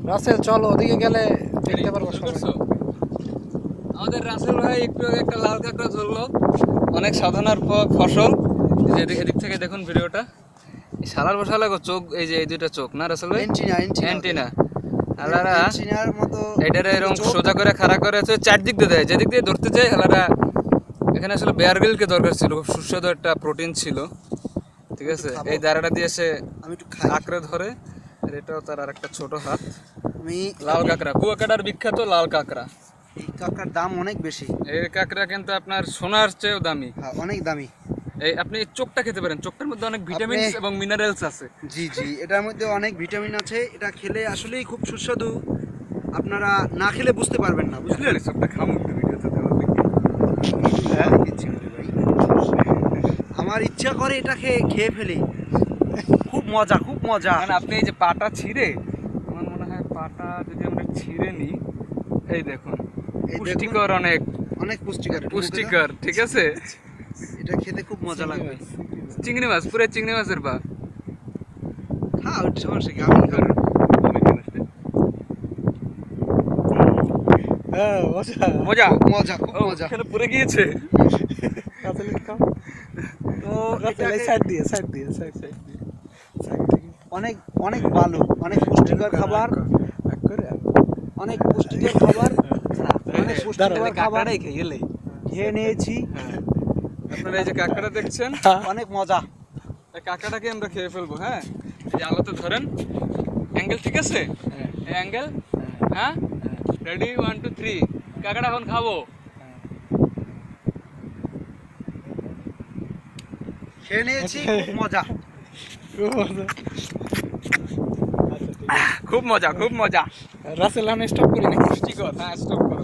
রাসেল চলো ওদিকে গেলে দেখতে পারবো সবাই। আমাদের রাসেল ভাই একটু একটা লাল কাঁকড়া ধরলো, অনেক সাধনার ফসল। এদিক থেকে দেখুন ভিডিওটা, শালার বসা লাগো চোখ, এই যে এই দুইটা চোখ না রাসেল ভাই, অ্যান্টিনা হালারা এটারে এরকম সোজা করে খাড়া করে আছে, চারদিক দিয়ে দেয়, যেদিক দিয়ে ধরতে চাই হালারা। এখানে আসলে বেয়ার গ্রিলকে দরকার ছিল, খুব সুস্বাদু একটা প্রোটিন ছিল, ঠিক আছে। এই দাঁড়াটা দিয়ে সে আঁকড়ে ধরে, আর এটাও তার আর একটা ছোট হাত। লাল কাঁকড়া, কুয়াকাটার বিখ্যাত লাল কাঁকড়া। এই কাঁকড়ার দাম অনেক বেশি। এই কাঁকড়া কিন্তু আপনার সোনার চেয়েও দামি, অনেক দামি। এই আপনি চোখটা খেতে পারেন, চোখটার মধ্যে অনেক ভিটামিন এবং মিনারেলস আছে। জি জি, এটার মধ্যে অনেক ভিটামিন আছে, এটা খেলে আসলেই খুব সুস্বাদু। আপনারা না খেলে বুঝতে পারবেন না, বুঝলেন? চোখটা খামু ভিডিওতে দেওয়া আমার ইচ্ছা করে এটা খেয়ে ফেলি, খুব মজা, খুব মজা। মানে আপনি এই যে পাটা ছিঁড়ে, আমার মনে হয় পাটা যদি আমরা ছিঁড়ে নিই, এই দেখুন পুষ্টিকর, অনেক অনেক পুষ্টিকর, ঠিক আছে। এটা খেতে খুব মজা লাগবে। চিংড়ি মাছ, পুরো চিংড়ি মাছের পা। হ্যাঁ, সমস্যা কি, আমি খাবো। মজা মজা, খুব মজা। এখানে পড়ে গিয়েছে। তো অনেক অনেক ভালো, অনেক পুষ্টিকর খাবার, অনেক পুষ্টিকর খাবার, অনেক পুষ্টিকর খাবার খেয়ে নিয়েছি। আপনারা এই যে কাঁকড়া দেখছেন, অনেক মজা। এই কাঁকড়াটাকে আমরা খেয়ে ফেলবো। হ্যাঁ, এই যে আলোতে ধরেন, অ্যাঙ্গেল ঠিক আছে, এই অ্যাঙ্গেল, হ্যাঁ রেডি 1 2 3, কাঁকড়া এখন খাবো। খেয়ে নিয়েছি, খুব মজা, খুব মজা, খুব মজা। রাসেল, আমি স্টপ করি নাকি? পুষ্টিকর, হ্যাঁ স্টপ করো।